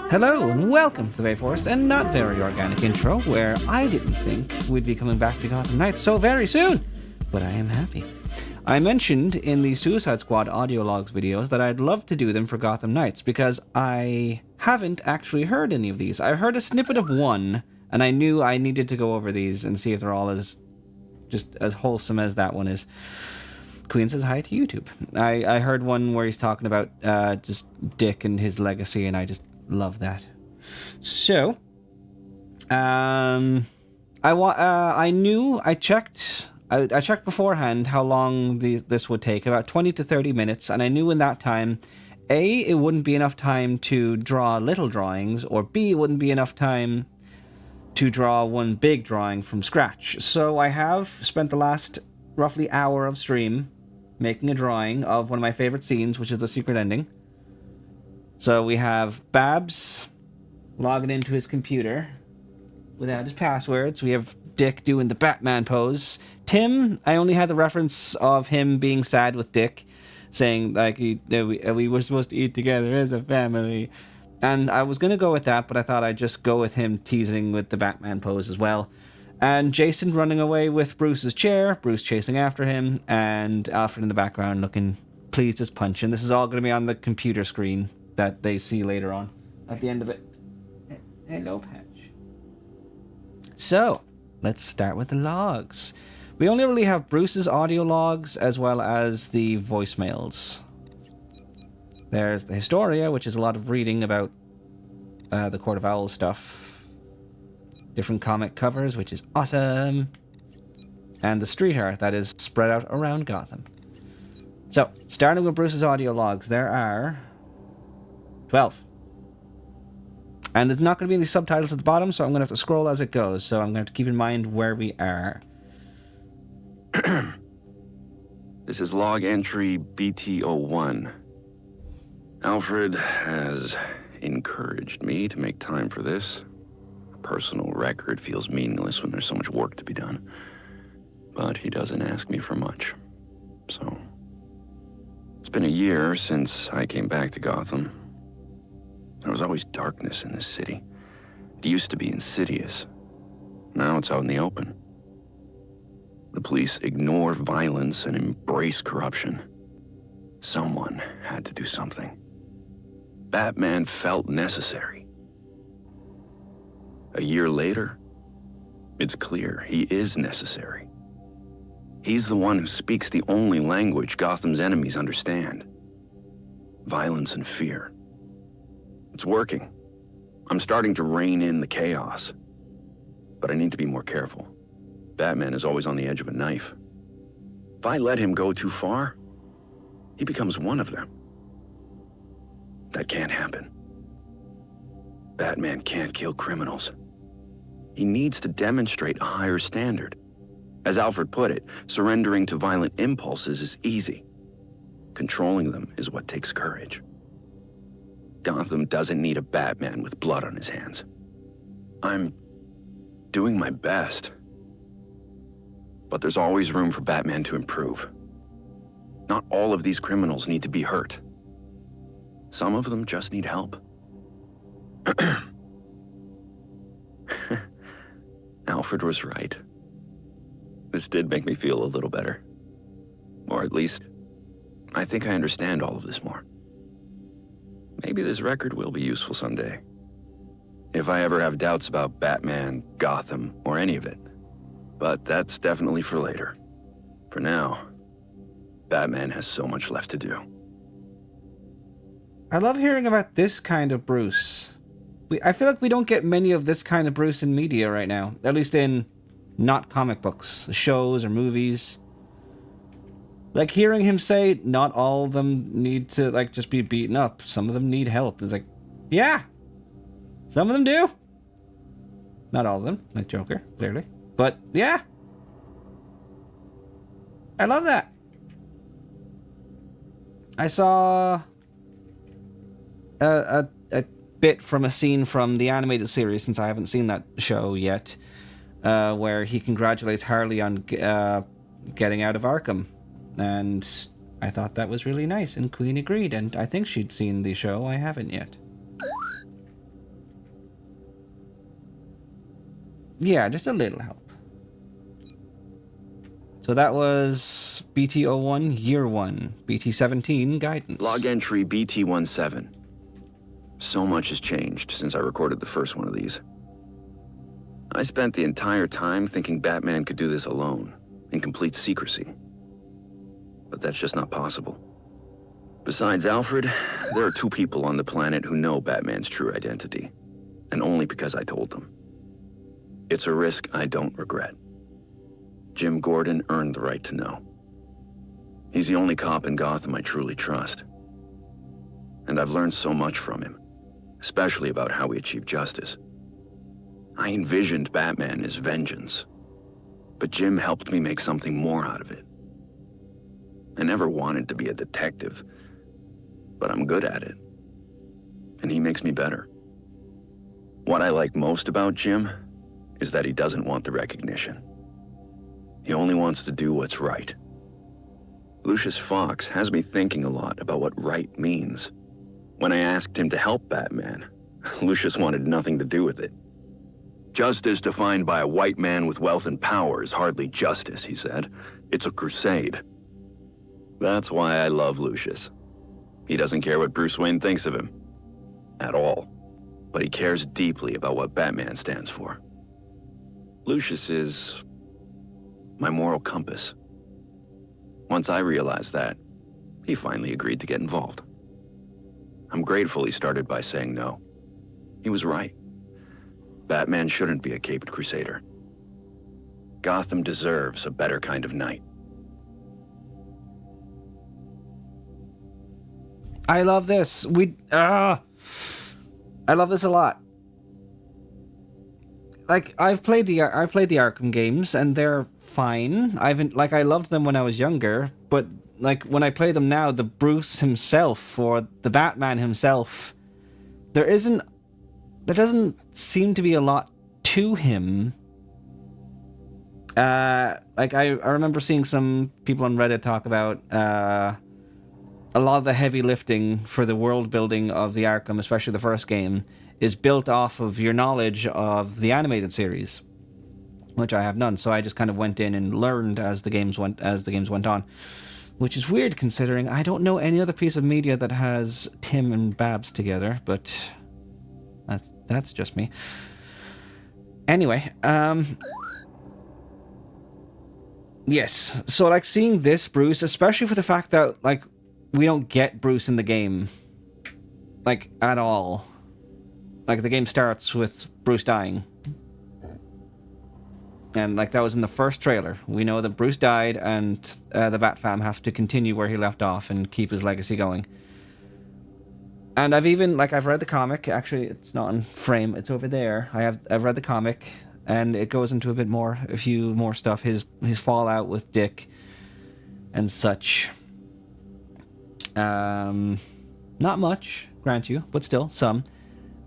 Hello and welcome to the very forced and not very organic intro, where I didn't think we'd be coming back to Gotham Knights so very soon, but I am happy. I mentioned in the Suicide Squad audio logs videos that I'd love to do them for Gotham Knights because I haven't actually heard any of these. I heard a snippet of one, and I knew I needed to go over these and see if they're all as wholesome as that one is. Queen says hi to YouTube. I heard one where he's talking about just Dick and his legacy, and I just love that. So, I checked beforehand how long this would take, about 20 to 30 minutes, and I knew in that time, A, it wouldn't be enough time to draw little drawings, or B, it wouldn't be enough time to draw one big drawing from scratch. So I have spent the last roughly hour of stream making a drawing of one of my favorite scenes, which is the secret ending. So we have Babs logging into his computer without his passwords. We have Dick doing the Batman pose. Tim, I only had the reference of him being sad with Dick, saying like we were supposed to eat together as a family. And I was going to go with that, but I thought I'd just go with him teasing with the Batman pose as well. And Jason running away with Bruce's chair, Bruce chasing after him, and Alfred in the background looking pleased as punch. And this is all going to be on the computer screen that they see later on at the end of it. Hello, Patch. So, let's start with the logs. We only really have Bruce's audio logs as well as the voicemails. There's the Historia, which is a lot of reading about the Court of Owls stuff. Different comic covers, which is awesome. And the street art that is spread out around Gotham. So, starting with Bruce's audio logs, there are 12. And there's not going to be any subtitles at the bottom, so I'm going to have to scroll as it goes. So I'm going to have to keep in mind where we are. This is log entry BT01. Alfred has encouraged me to make time for this. A personal record feels meaningless when there's so much work to be done. But he doesn't ask me for much. So, it's been a year since I came back to Gotham. There was always darkness in this city. It used to be insidious. Now it's out in the open. The police ignore violence and embrace corruption. Someone had to do something. Batman felt necessary. A year later, it's clear he is necessary. He's the one who speaks the only language Gotham's enemies understand. Violence and fear. It's working. I'm starting to rein in the chaos. But I need to be more careful. Batman is always on the edge of a knife. If I let him go too far, he becomes one of them. That can't happen. Batman can't kill criminals. He needs to demonstrate a higher standard. As Alfred put it, surrendering to violent impulses is easy. Controlling them is what takes courage. Gotham doesn't need a Batman with blood on his hands. I'm doing my best. But there's always room for Batman to improve. Not all of these criminals need to be hurt. Some of them just need help. Alfred was right. This did make me feel a little better. Or at least, I think I understand all of this more. Maybe this record will be useful someday. If I ever have doubts about Batman, Gotham, or any of it. But that's definitely for later. For now, Batman has so much left to do. I love hearing about this kind of Bruce. I feel like we don't get many of this kind of Bruce in media right now. At least in not comic books, shows or movies. Like hearing him say not all of them need to like just be beaten up. Some of them need help. It's like, yeah. Some of them do. Not all of them, like Joker, clearly. But yeah. I love that. I saw a bit from a scene from the animated series, since I haven't seen that show yet, where he congratulates Harley on getting out of Arkham. And I thought that was really nice, and Queen agreed, and I think she'd seen the show. I haven't yet. Yeah, just a little help. So that was BT01 Year 1, BT17 Guidance. Log entry BT17. So much has changed since I recorded the first one of these. I spent the entire time thinking Batman could do this alone, in complete secrecy. But that's just not possible. Besides Alfred, there are 2 people on the planet who know Batman's true identity, and only because I told them. It's a risk I don't regret. Jim Gordon earned the right to know. He's the only cop in Gotham I truly trust. And I've learned so much from him, especially about how we achieve justice. I envisioned Batman as vengeance, but Jim helped me make something more out of it. I never wanted to be a detective, but I'm good at it, and he makes me better. What I like most about Jim is that he doesn't want the recognition. He only wants to do what's right. Lucius Fox has me thinking a lot about what right means. When I asked him to help Batman, Lucius wanted nothing to do with it. Justice defined by a white man with wealth and power is hardly justice, he said. It's a crusade. That's why I love Lucius. He doesn't care what Bruce Wayne thinks of him. At all. But he cares deeply about what Batman stands for. Lucius is my moral compass. Once I realized that, he finally agreed to get involved. I'm grateful he started by saying no. He was right. Batman shouldn't be a caped crusader. Gotham deserves a better kind of knight. I love this. I love this a lot. Like, I've played the Arkham games, and they're fine. I loved them when I was younger, but like when I play them now, the Bruce himself or the Batman himself, there doesn't seem to be a lot to him. Like I remember seeing some people on Reddit talk about a lot of the heavy lifting for the world building of the Arkham, especially the first game, is built off of your knowledge of the animated series, which I have none. So I just kind of went in and learned as the games went on, which is weird considering I don't know any other piece of media that has Tim and Babs together, but that's just me. Anyway, yes. So like seeing this Bruce, especially for the fact that like we don't get Bruce in the game, like at all. Like the game starts with Bruce dying. And like that was in the first trailer. We know that Bruce died and the Bat Fam have to continue where he left off and keep his legacy going. And I've read the comic. Actually, it's not in frame. It's over there. I've read the comic, and it goes into a few more stuff. His fallout with Dick and such. Not much, grant you, but still some.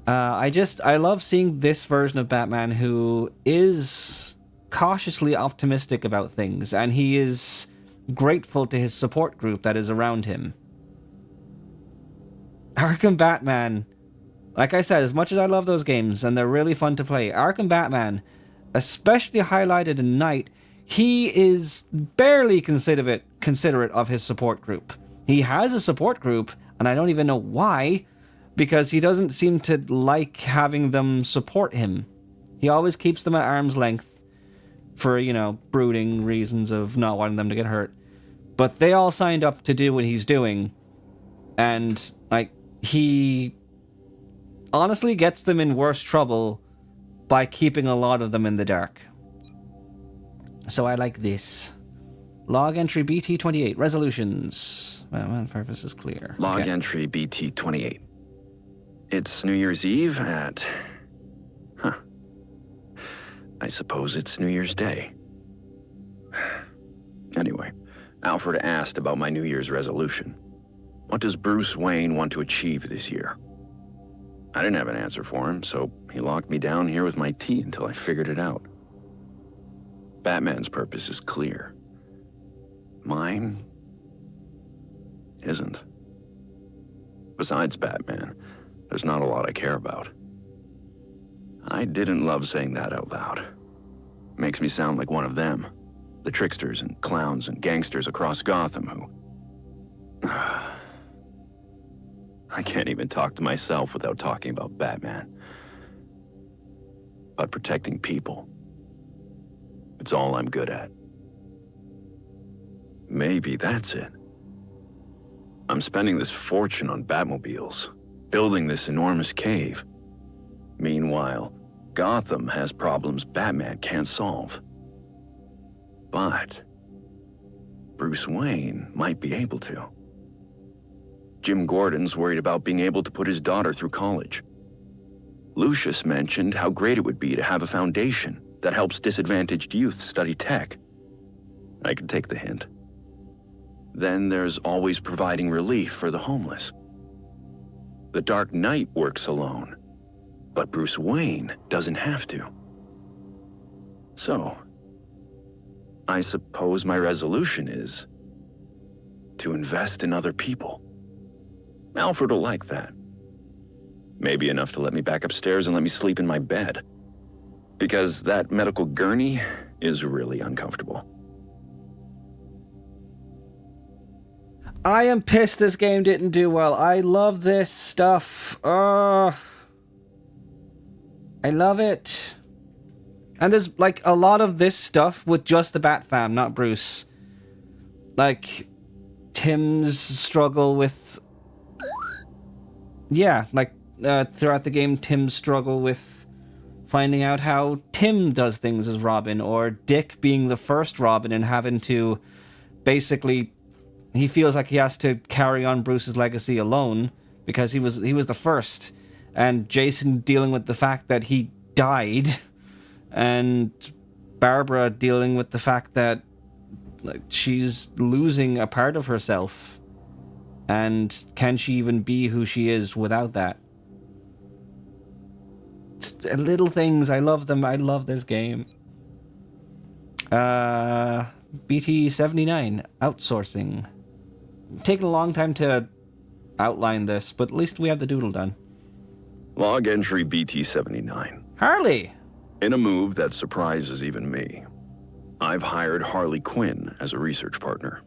I love seeing this version of Batman who is cautiously optimistic about things, and he is grateful to his support group that is around him. Arkham Batman, like I said, as much as I love those games, and they're really fun to play, Arkham Batman, especially highlighted in Night, he is barely considerate of his support group. He has a support group, and I don't even know why, because he doesn't seem to like having them support him. He always keeps them at arm's length for, brooding reasons of not wanting them to get hurt. But they all signed up to do what he's doing, and, he honestly gets them in worse trouble by keeping a lot of them in the dark. So I like this. Log entry BT28. Resolutions. Well, the purpose is clear. Log entry BT28. It's New Year's Eve at... I suppose it's New Year's Day. Anyway, Alfred asked about my New Year's resolution. What does Bruce Wayne want to achieve this year? I didn't have an answer for him, so he locked me down here with my tea until I figured it out. Batman's purpose is clear. Mine isn't. Besides Batman, there's not a lot I care about. I didn't love saying that out loud. makes me sound like one of them. The tricksters and clowns and gangsters across Gotham who... I can't even talk to myself without talking about Batman. About protecting people. It's all I'm good at. Maybe that's it. I'm spending this fortune on Batmobiles, building this enormous cave. Meanwhile, Gotham has problems Batman can't solve. But Bruce Wayne might be able to. Jim Gordon's worried about being able to put his daughter through college. Lucius mentioned how great it would be to have a foundation that helps disadvantaged youth study tech. I could take the hint. Then there's always providing relief for the homeless. The Dark Knight works alone, but Bruce Wayne doesn't have to. So, I suppose my resolution is to invest in other people. Alfred will like that. Maybe enough to let me back upstairs and let me sleep in my bed. Because that medical gurney is really uncomfortable. I am pissed this game didn't do well. I love this stuff. I love it. And there's like a lot of this stuff with just the Bat fam, not Bruce. Like Tim's struggle with... Yeah, like throughout the game, Tim's struggle with finding out how Tim does things as Robin, or Dick being the first Robin and having to basically... He feels like he has to carry on Bruce's legacy alone because he was the first. And Jason dealing with the fact that he died, and Barbara dealing with the fact that like she's losing a part of herself. And can she even be who she is without that? It's little things. I love them. I love this game. BT79, outsourcing. Taking a long time to outline this, but at least we have the doodle done. Log entry BT79. Harley! In a move that surprises even me, I've hired Harley Quinn as a research partner.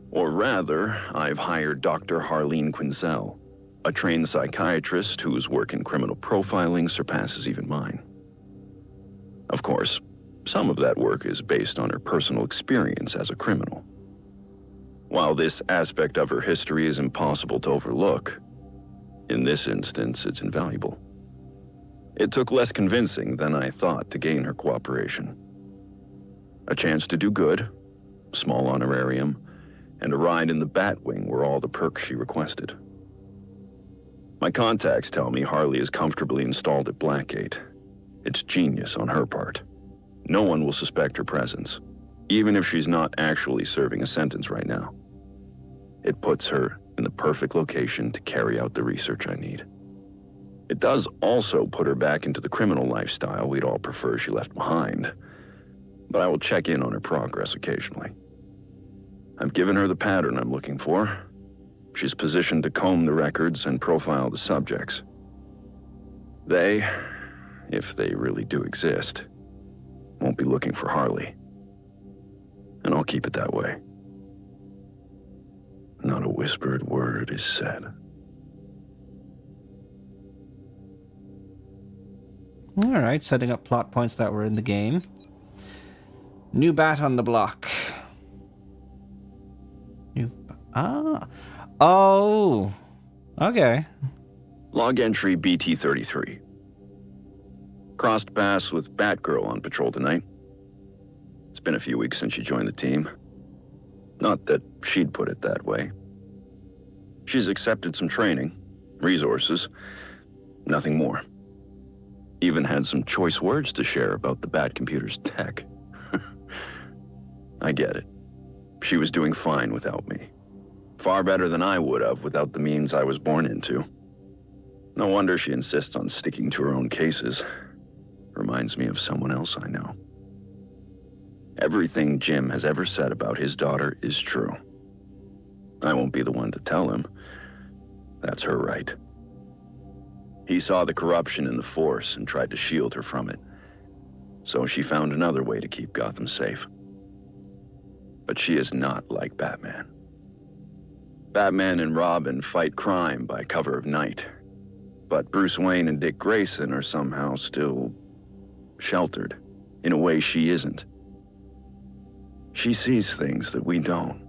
Or rather, I've hired Dr. Harleen Quinzel, a trained psychiatrist whose work in criminal profiling surpasses even mine. Of course, some of that work is based on her personal experience as a criminal. While this aspect of her history is impossible to overlook, in this instance, it's invaluable. It took less convincing than I thought to gain her cooperation. A chance to do good, small honorarium, and a ride in the Batwing were all the perks she requested. My contacts tell me Harley is comfortably installed at Blackgate. It's genius on her part. No one will suspect her presence, even if she's not actually serving a sentence right now. It puts her in the perfect location to carry out the research I need. It does also put her back into the criminal lifestyle we'd all prefer she left behind, but I will check in on her progress occasionally. I've given her the pattern I'm looking for. She's positioned to comb the records and profile the subjects. They, if they really do exist, won't be looking for Harley. And I'll keep it that way. Not a whispered word is said. Alright, setting up plot points that were in the game. New bat on the block. Oh. Okay. Log entry BT33. Crossed paths with Batgirl on patrol tonight. It's been a few weeks since she joined the team. Not that she'd put it that way. She's accepted some training, resources, nothing more. Even had some choice words to share about the Bat computer's tech. I get it. She was doing fine without me. Far better than I would have without the means I was born into. No wonder she insists on sticking to her own cases. Reminds me of someone else I know. Everything Jim has ever said about his daughter is true. I won't be the one to tell him. That's her right. He saw the corruption in the force and tried to shield her from it. so she found another way to keep Gotham safe. But she is not like Batman. Batman and Robin fight crime by cover of night, but Bruce Wayne and Dick Grayson are somehow still sheltered in a way she isn't. She sees things that we don't.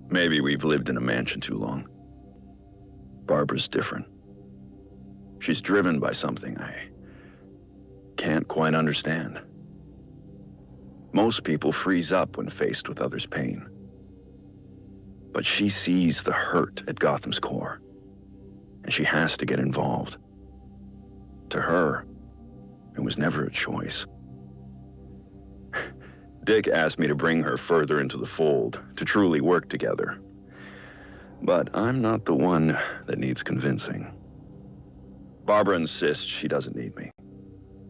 Maybe we've lived in a mansion too long. Barbara's different. She's driven by something I can't quite understand. Most people freeze up when faced with others' pain. But she sees the hurt at Gotham's core, and she has to get involved. To her, it was never a choice. Dick asked me to bring her further into the fold, to truly work together. But I'm not the one that needs convincing. Barbara insists she doesn't need me.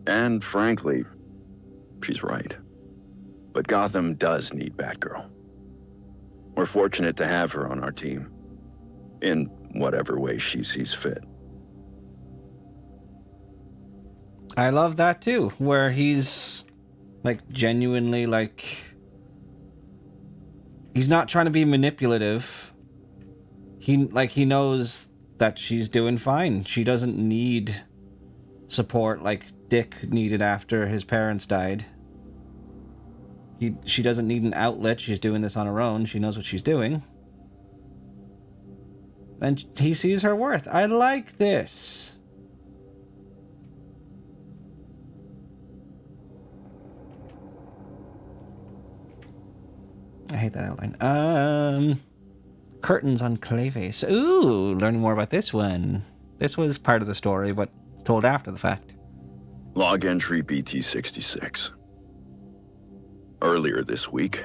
And frankly, she's right. But Gotham does need Batgirl. We're fortunate to have her on our team, in whatever way she sees fit. I love that too, where he's like genuinely like he's not trying to be manipulative. He knows that she's doing fine. She doesn't need support like Dick needed after his parents died. She doesn't need an outlet. She's doing this on her own. She knows what she's doing. And he sees her worth. I like this. I hate that outline. Curtains on Clayface. Ooh, learning more about this one. This was part of the story, but told after the fact. Log entry BT-66. Earlier this week,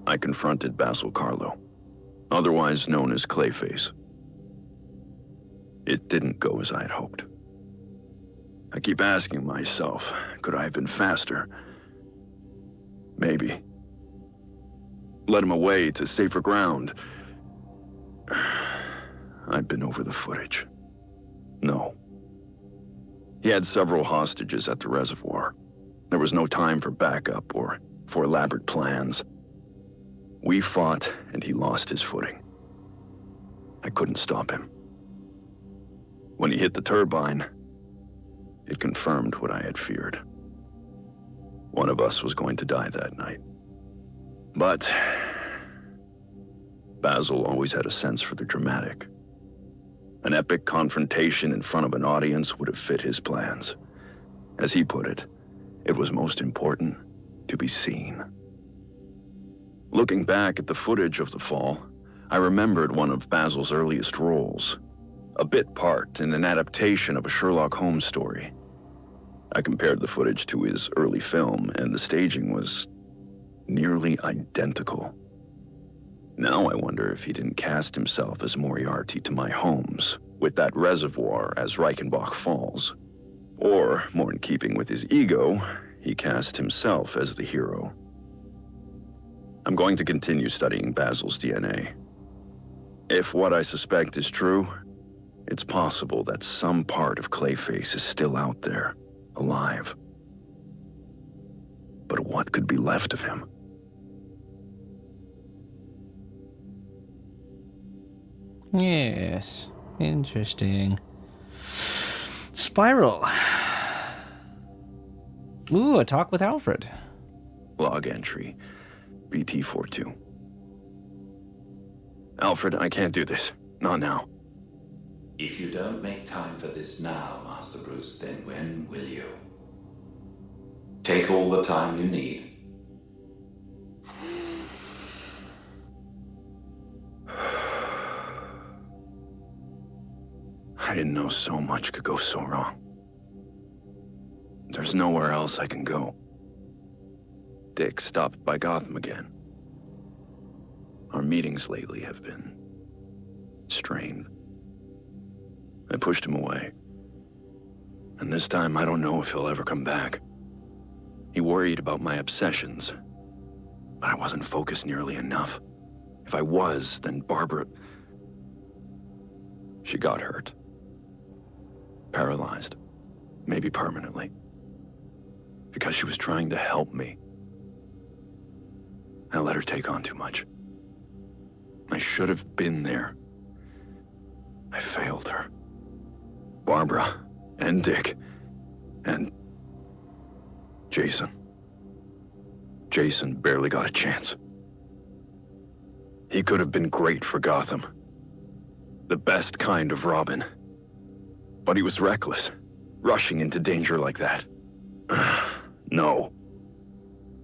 I confronted Basil Carlo, otherwise known as Clayface. It didn't go as I had hoped. I keep asking myself, could I have been faster? Maybe. Led him away to safer ground. I've been over the footage. No. He had several hostages at the reservoir. There was no time for backup or for elaborate plans. We fought, and he lost his footing. I couldn't stop him. When he hit the turbine, it confirmed what I had feared. One of us was going to die that night. But Basil always had a sense for the dramatic. An epic confrontation in front of an audience would have fit his plans. As he put it, it was most important to be seen. Looking back at the footage of the fall, I remembered one of Basil's earliest roles, a bit part in an adaptation of a Sherlock Holmes story. I compared the footage to his early film, and the staging was nearly identical. Now I wonder if he didn't cast himself as Moriarty to my Holmes, with that reservoir as Reichenbach Falls. Or, more in keeping with his ego, he cast himself as the hero. I'm going to continue studying Basil's DNA. If what I suspect is true, it's possible that some part of Clayface is still out there, alive. But what could be left of him? Yes, interesting. Spiral. Ooh, a talk with Alfred. Log entry, BT-42. Alfred, I can't do this. Not now. If you don't make time for this now, Master Bruce, then when will you? Take all the time you need. I didn't know so much could go so wrong. There's nowhere else I can go. Dick stopped by Gotham again. Our meetings lately have been strained. I pushed him away. And this time I don't know if he'll ever come back. He worried about my obsessions, but I wasn't focused nearly enough. If I was, then Barbara... She got hurt. Paralyzed. Maybe permanently. because she was trying to help me. I let her take on too much. I should have been there. I failed her. Barbara, and Dick, and Jason. Jason barely got a chance. He could have been great for Gotham. The best kind of Robin. But he was reckless, rushing into danger like that. No.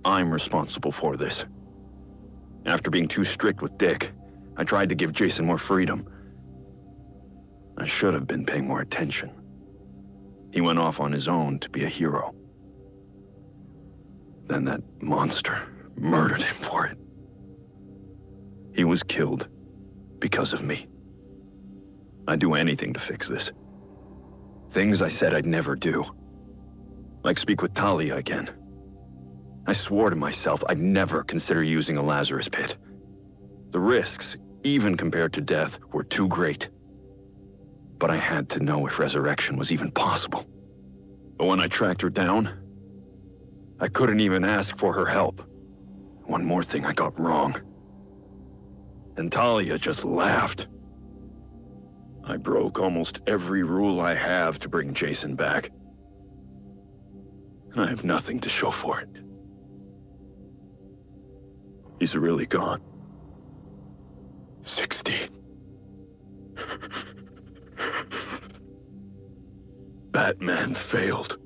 I'm responsible for this. After being too strict with Dick, I tried to give Jason more freedom. I should have been paying more attention. He went off on his own to be a hero. Then that monster murdered him for it. He was killed because of me. I'd do anything to fix this. Things I said I'd never do. Like speak with Talia again. I swore to myself I'd never consider using a Lazarus pit. The risks, even compared to death, were too great. But I had to know if resurrection was even possible. But when I tracked her down, I couldn't even ask for her help. One more thing I got wrong. And Talia just laughed. I broke almost every rule I have to bring Jason back. And I have nothing to show for it. He's really gone. 16. Batman failed.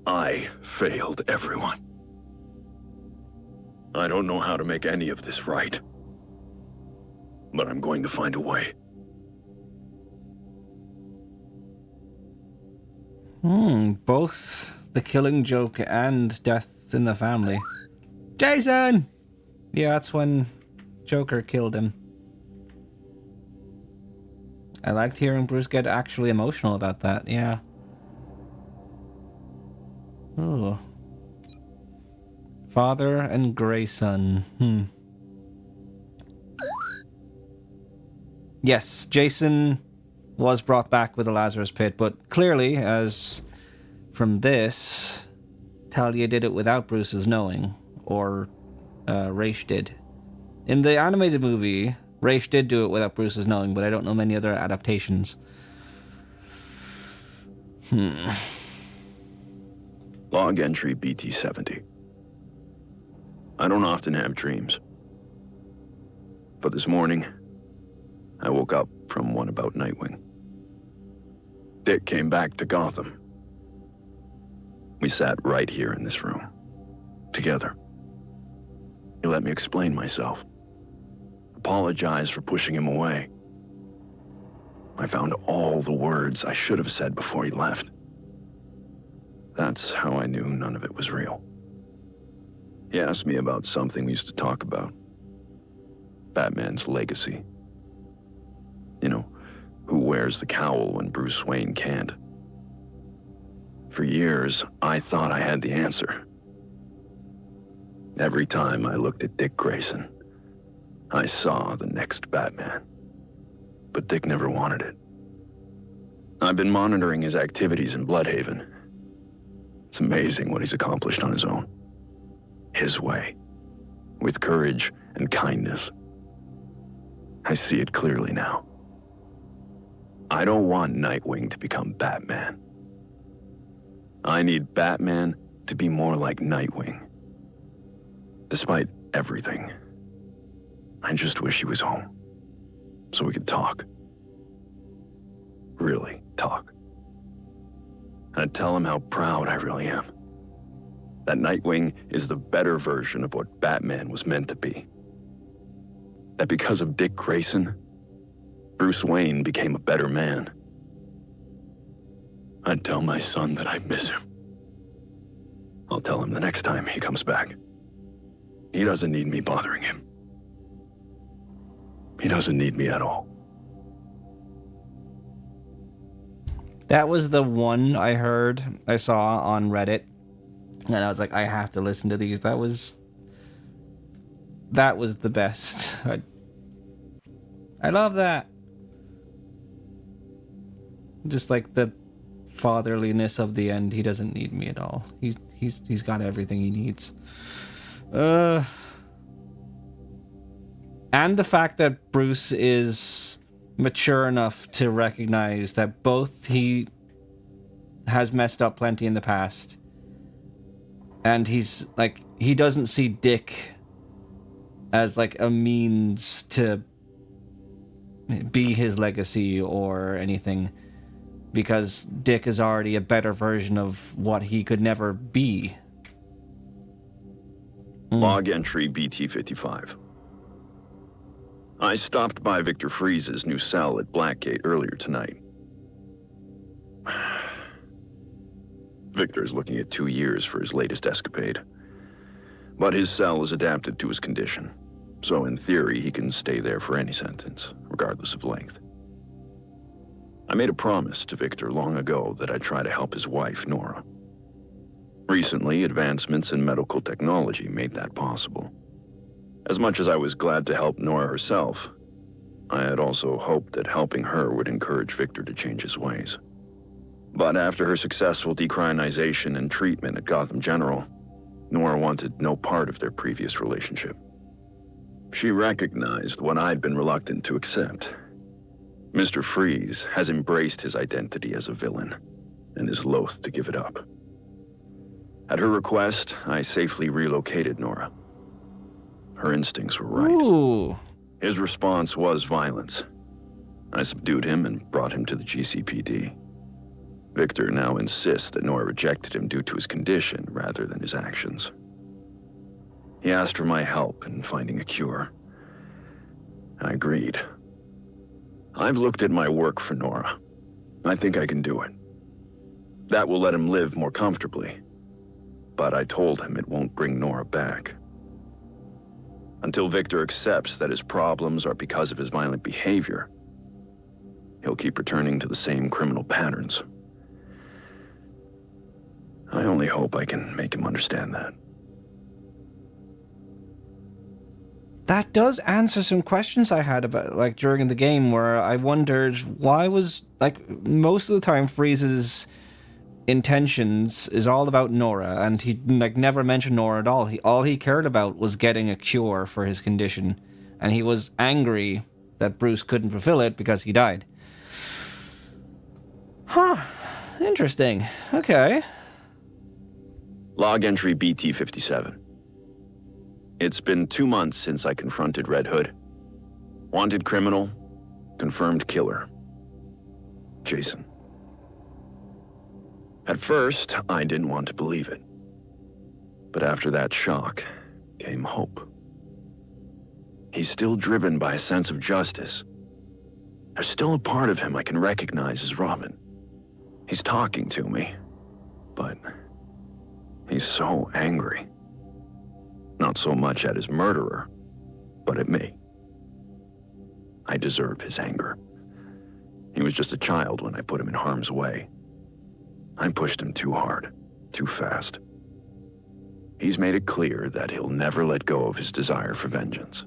I failed everyone. I don't know how to make any of this right. But I'm going to find a way. Both the Killing Joke and Death in the Family. Jason! Yeah, that's when Joker killed him. I liked hearing Bruce get actually emotional about that, yeah. Oh. Father and Grayson. Yes, Jason was brought back with a Lazarus pit, but clearly, as from this, Talia did it without Bruce's knowing, or Ra's did. In the animated movie, Ra's did do it without Bruce's knowing, but I don't know many other adaptations. Log entry BT-70. I don't often have dreams. But this morning, I woke up from one about Nightwing. Dick came back to Gotham. We sat right here in this room, together. He let me explain myself. Apologize for pushing him away. I found all the words I should have said before he left. That's how I knew none of it was real. He asked me about something we used to talk about. Batman's legacy. You know, who wears the cowl when Bruce Wayne can't. For years, I thought I had the answer. Every time I looked at Dick Grayson, I saw the next Batman. But Dick never wanted it. I've been monitoring his activities in Bloodhaven. It's amazing what he's accomplished on his own. His way. With courage and kindness. I see it clearly now. I don't want Nightwing to become Batman. I need Batman to be more like Nightwing. Despite everything, I just wish he was home. So we could talk. Really talk. I'd tell him how proud I really am. That Nightwing is the better version of what Batman was meant to be. That because of Dick Grayson, Bruce Wayne became a better man. I'd tell my son that I miss him. I'll tell him the next time he comes back. He doesn't need me bothering him. He doesn't need me at all. That was the one I saw on Reddit. And I was like, I have to listen to these. That was the best. I love that. Just like the fatherliness of the end. He doesn't need me at all. He's got everything he needs. And the fact that Bruce is mature enough to recognize that both he has messed up plenty in the past, and he's like, he doesn't see Dick as like a means to be his legacy or anything, because Dick is already a better version of what he could never be. Log entry BT-55. I stopped by Victor Freeze's new cell at Blackgate earlier tonight. Victor's looking at 2 years for his latest escapade. But his cell is adapted to his condition, so in theory he can stay there for any sentence, regardless of length. I made a promise to Victor long ago that I'd try to help his wife, Nora. Recently, advancements in medical technology made that possible. As much as I was glad to help Nora herself, I had also hoped that helping her would encourage Victor to change his ways. But after her successful decriminalization and treatment at Gotham General, Nora wanted no part of their previous relationship. She recognized what I'd been reluctant to accept. Mr. Freeze has embraced his identity as a villain and is loath to give it up. At her request, I safely relocated Nora. Her instincts were right. Ooh. His response was violence. I subdued him and brought him to the GCPD. Victor now insists that Nora rejected him due to his condition rather than his actions. He asked for my help in finding a cure. I agreed. I've looked at my work for Nora. I think I can do it. That will let him live more comfortably. But I told him it won't bring Nora back. Until Victor accepts that his problems are because of his violent behavior, he'll keep returning to the same criminal patterns. I only hope I can make him understand that. That does answer some questions I had about, like, during the game, where I wondered why was, like, most of the time Freeze's intentions is all about Nora, and he, like, never mentioned Nora at all. All he cared about was getting a cure for his condition, and he was angry that Bruce couldn't fulfill it because he died. Huh. Interesting. Okay. Log entry BT-57. It's been 2 months since I confronted Red Hood. Wanted criminal, confirmed killer. Jason. At first, I didn't want to believe it. But after that shock came hope. He's still driven by a sense of justice. There's still a part of him I can recognize as Robin. He's talking to me, but he's so angry. Not so much at his murderer, but at me. I deserve his anger. He was just a child when I put him in harm's way. I pushed him too hard, too fast. He's made it clear that he'll never let go of his desire for vengeance.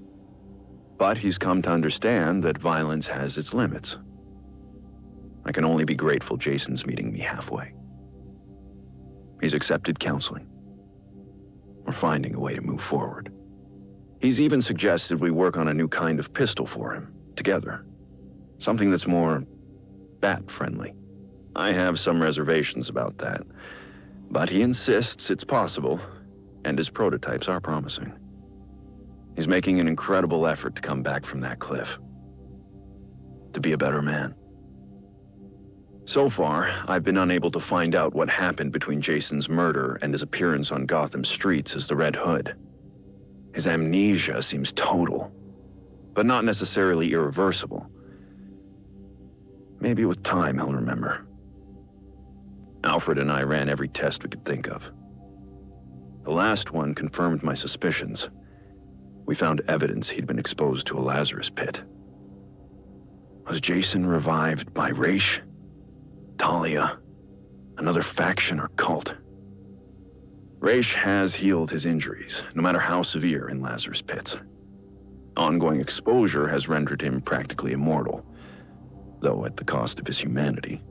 But he's come to understand that violence has its limits. I can only be grateful Jason's meeting me halfway. He's accepted counseling. We're finding a way to move forward. He's even suggested we work on a new kind of pistol for him, together. Something that's more bat-friendly. I have some reservations about that, but he insists it's possible, and his prototypes are promising. He's making an incredible effort to come back from that cliff. To be a better man. So far, I've been unable to find out what happened between Jason's murder and his appearance on Gotham streets as the Red Hood. His amnesia seems total, but not necessarily irreversible. Maybe with time he'll remember. Alfred and I ran every test we could think of. The last one confirmed my suspicions. We found evidence he'd been exposed to a Lazarus pit. Was Jason revived by Raish? Talia? Another faction or cult? Raish has healed his injuries, no matter how severe, in Lazarus pits. Ongoing exposure has rendered him practically immortal, though at the cost of his humanity.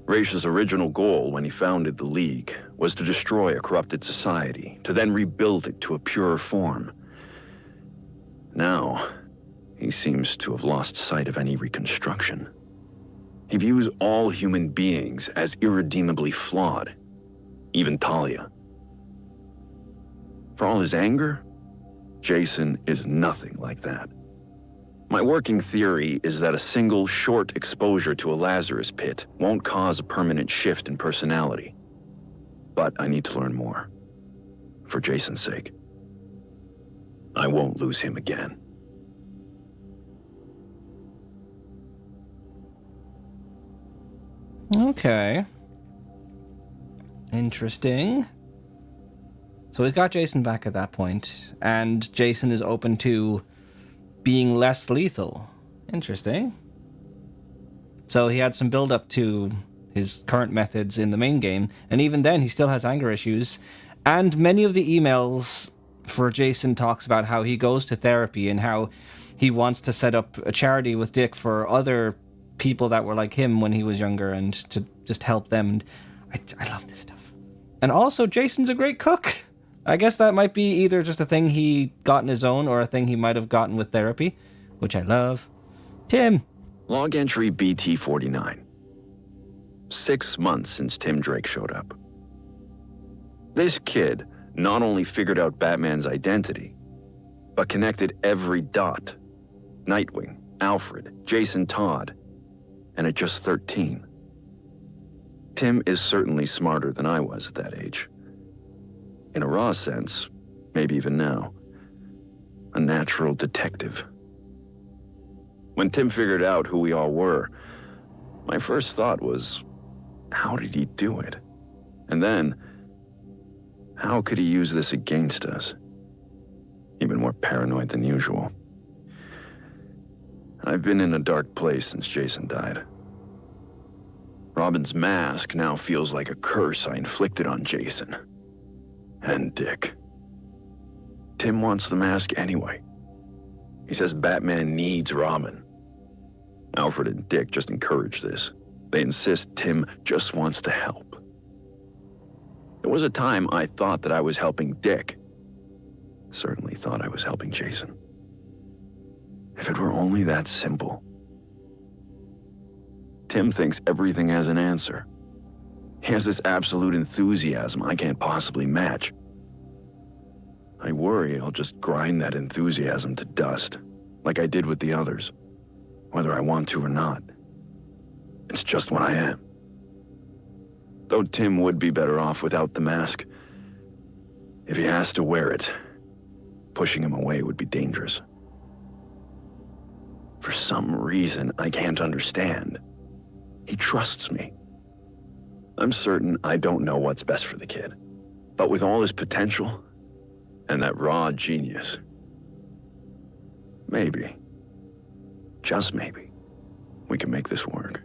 Raish's original goal when he founded the League was to destroy a corrupted society, to then rebuild it to a purer form. Now, he seems to have lost sight of any reconstruction. He views all human beings as irredeemably flawed, even Talia. For all his anger, Jason is nothing like that. My working theory is that a single short exposure to a Lazarus pit won't cause a permanent shift in personality. But I need to learn more. For Jason's sake. I won't lose him again. Okay. Interesting. So we've got Jason back at that point, and Jason is open to being less lethal. Interesting. So he had some build-up to his current methods in the main game, and even then he still has anger issues. And many of the emails for Jason talks about how he goes to therapy and how he wants to set up a charity with Dick for other people that were like him when he was younger and to just help them. And I love this stuff. And also, Jason's a great cook. I guess that might be either just a thing he got on his own or a thing he might have gotten with therapy, which I love. Tim. Log entry BT-49. 6 months since Tim Drake showed up. This kid not only figured out Batman's identity, but connected every dot. Nightwing, Alfred, Jason Todd, and at just 13. Tim is certainly smarter than I was at that age. In a raw sense, maybe even now, a natural detective. When Tim figured out who we all were, my first thought was, how did he do it? And then, how could he use this against us? Even more paranoid than usual. I've been in a dark place since Jason died. Robin's mask now feels like a curse I inflicted on Jason. And Dick. Tim wants the mask anyway. He says Batman needs Robin. Alfred and Dick just encourage this. They insist Tim just wants to help. There was a time I thought that I was helping Dick. Certainly thought I was helping Jason. If it were only that simple. Tim thinks everything has an answer. He has this absolute enthusiasm I can't possibly match. I worry I'll just grind that enthusiasm to dust, like I did with the others, whether I want to or not. It's just what I am. Though Tim would be better off without the mask. If he has to wear it, pushing him away would be dangerous. For some reason I can't understand, he trusts me. I'm certain I don't know what's best for the kid. But with all his potential, and that raw genius, maybe, just maybe, we can make this work.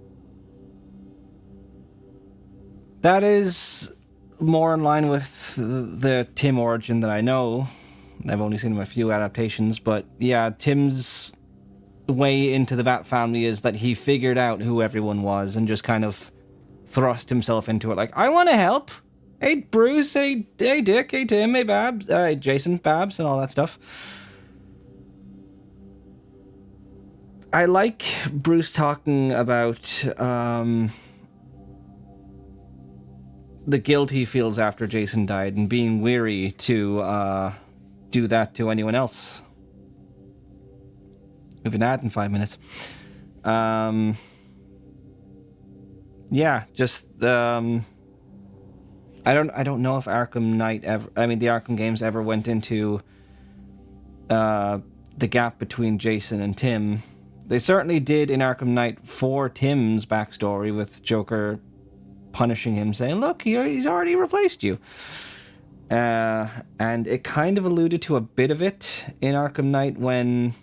That is more in line with the Tim origin that I know. I've only seen him a few adaptations, but yeah, Tim's way into the Bat family is that he figured out who everyone was and just kind of thrust himself into it. Like, I want to help. Hey, Bruce. Hey, Dick. Hey, Tim. Hey, Babs. Hey, Jason. Babs and all that stuff. I like Bruce talking about the guilt he feels after Jason died and being weary to do that to anyone else. We've been at in 5 minutes. Yeah, just I don't know if Arkham Knight ever, I mean the Arkham games ever went into the gap between Jason and Tim. They certainly did in Arkham Knight for Tim's backstory with Joker punishing him, saying, "Look, he's already replaced you." And it kind of alluded to a bit of it in Arkham Knight when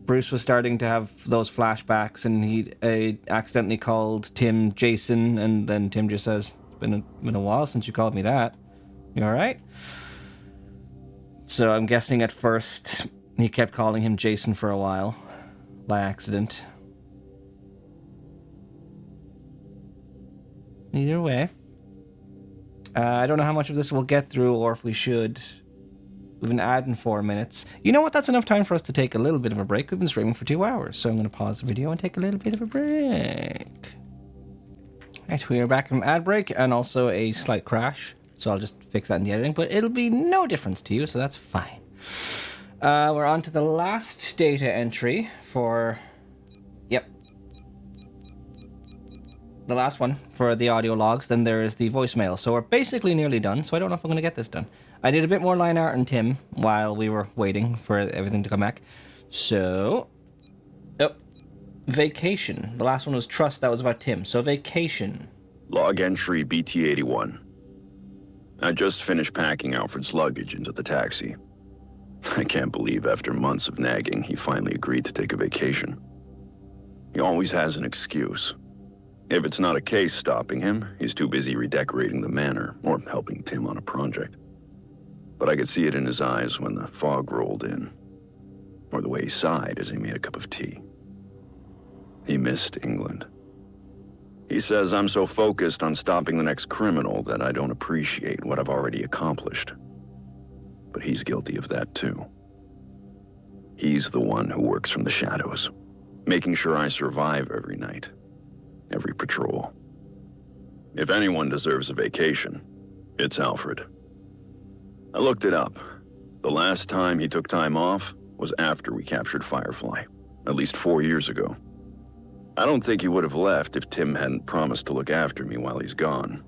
Bruce was starting to have those flashbacks and he accidentally called Tim Jason, and then Tim just says, "It's been a while since you called me that. You alright?" So I'm guessing at first he kept calling him Jason for a while by accident. Either way. I don't know how much of this we'll get through, or if we should. We've been adding 4 minutes. You know what? That's enough time for us to take a little bit of a break. We've been streaming for 2 hours, so I'm going to pause the video and take a little bit of a break. Right, we are back from ad break, and also a slight crash. So I'll just fix that in the editing, but it'll be no difference to you, so that's fine. We're on to the last data entry for... Yep. The last one for the audio logs, then there is the voicemail. So we're basically nearly done, so I don't know if I'm going to get this done. I did a bit more line art and Tim while we were waiting for everything to come back. So... Oh. Vacation. The last one was Trust, that was about Tim. So Vacation. Log entry BT-81. I just finished packing Alfred's luggage into the taxi. I can't believe after months of nagging, he finally agreed to take a vacation. He always has an excuse. If it's not a case stopping him, he's too busy redecorating the manor or helping Tim on a project. But I could see it in his eyes when the fog rolled in, or the way he sighed as he made a cup of tea. He missed England. He says I'm so focused on stopping the next criminal that I don't appreciate what I've already accomplished. But he's guilty of that too. He's the one who works from the shadows, making sure I survive every night, every patrol. If anyone deserves a vacation, it's Alfred. I looked it up. The last time he took time off was after we captured Firefly, at least 4 years ago. I don't think he would have left if Tim hadn't promised to look after me while he's gone.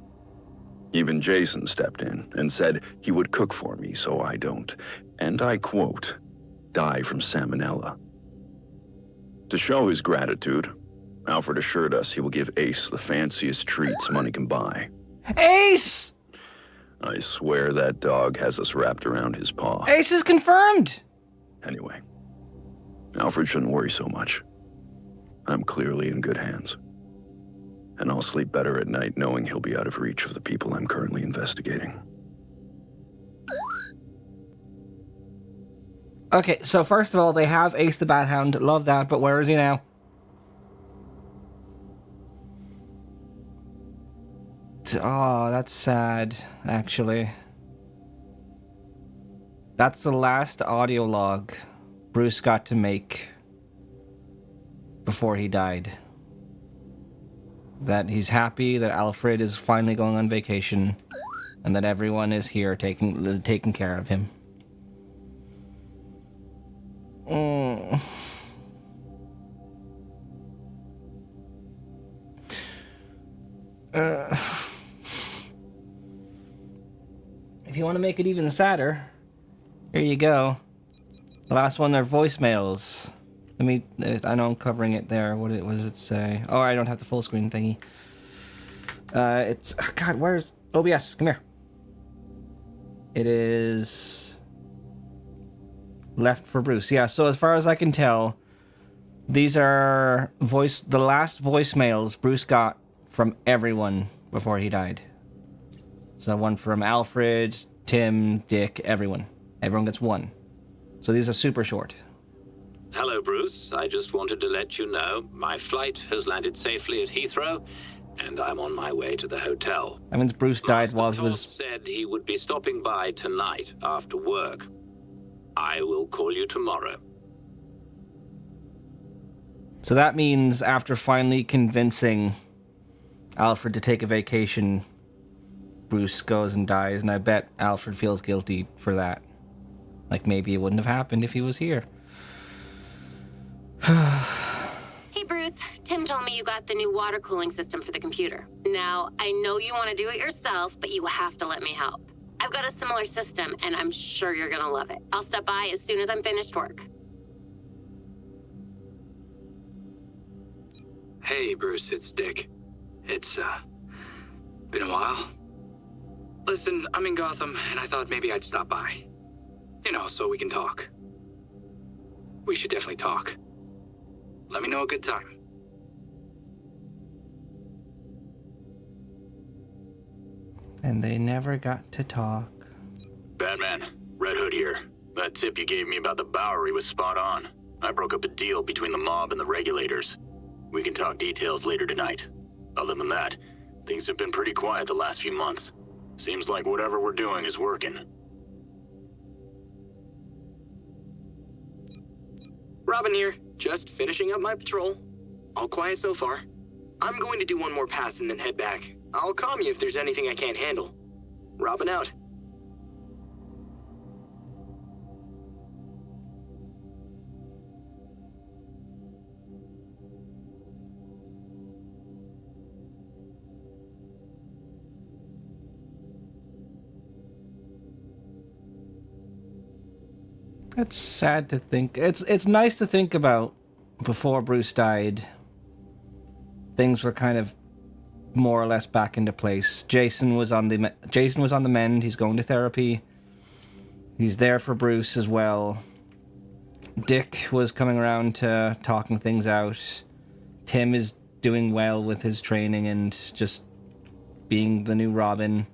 Even Jason stepped in and said he would cook for me so I don't, and I quote, die from salmonella. To show his gratitude, Alfred assured us he will give Ace the fanciest treats money can buy. Ace! I swear that dog has us wrapped around his paw. Ace is confirmed! Anyway, Alfred shouldn't worry so much. I'm clearly in good hands. And I'll sleep better at night knowing he'll be out of reach of the people I'm currently investigating. Okay, so first of all, they have Ace the Bat Hound. Love that, but where is he now? Oh, that's sad, actually. That's the last audio log Bruce got to make before he died. That he's happy that Alfred is finally going on vacation and that everyone is here taking care of him. If you want to make it even sadder, here you go. The last one, they're voicemails. Let me, I know I'm covering it there. What does it say? Oh, I don't have the full screen thingy. It's, oh God, where's OBS? Come here. It is left for Bruce. Yeah, so as far as I can tell, these are the last voicemails Bruce got from everyone before he died. So one from Alfred, Tim, Dick, everyone. Everyone gets one. So these are super short. Hello, Bruce. I just wanted to let you know my flight has landed safely at Heathrow, and I'm on my way to the hotel. That means Bruce died while he was... said he would be stopping by tonight after work. I will call you tomorrow. So that means after finally convincing Alfred to take a vacation, Bruce goes and dies, and I bet Alfred feels guilty for that. Like maybe it wouldn't have happened if he was here. Hey Bruce, Tim told me you got the new water cooling system for the computer. Now, I know you want to do it yourself, but you have to let me help. I've got a similar system, and I'm sure you're gonna love it. I'll stop by as soon as I'm finished work. Hey Bruce, it's Dick. It's, been a while. Listen, I'm in Gotham, and I thought maybe I'd stop by. You know, so we can talk. We should definitely talk. Let me know a good time. And they never got to talk. Batman, Red Hood here. That tip you gave me about the Bowery was spot on. I broke up a deal between the mob and the regulators. We can talk details later tonight. Other than that, Things have been pretty quiet the last few months. Seems like whatever we're doing is working. Robin here, just finishing up my patrol. All quiet so far. I'm going to do one more pass and then head back. I'll call you if there's anything I can't handle. Robin out. It's sad to think. It's nice to think about. Before Bruce died, things were kind of more or less back into place. Jason was on the mend. He's going to therapy. He's there for Bruce as well. Dick was coming around to talking things out. Tim is doing well with his training and just being the new Robin.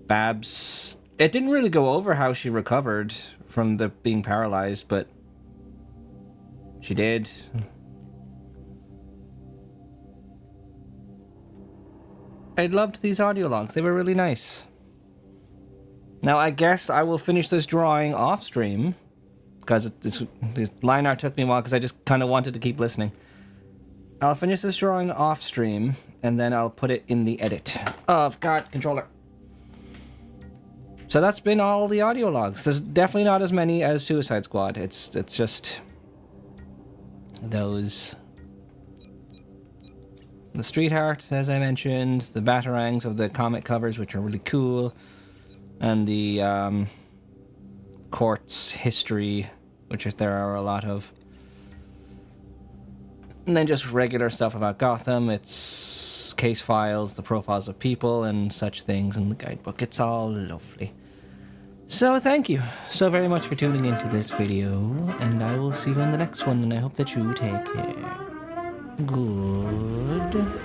Babs, it didn't really go over how she recovered from the being paralyzed, but she did. I loved these audio logs. They were really nice. Now, I guess I will finish this drawing off stream, because this line art took me a while because I just kind of wanted to keep listening. I'll finish this drawing off stream, and then I'll put it in the edit. Oh, God, controller. So that's been all the audio logs. There's definitely not as many as Suicide Squad. It's just those. The street art, as I mentioned, the batarangs of the comic covers, which are really cool, and the Quartz history, which there are a lot of. And then just regular stuff about Gotham. It's case files, the profiles of people, and such things in the guidebook. It's all lovely. So thank you so very much for tuning into this video, and I will see you in the next one, and I hope that you take care. Good.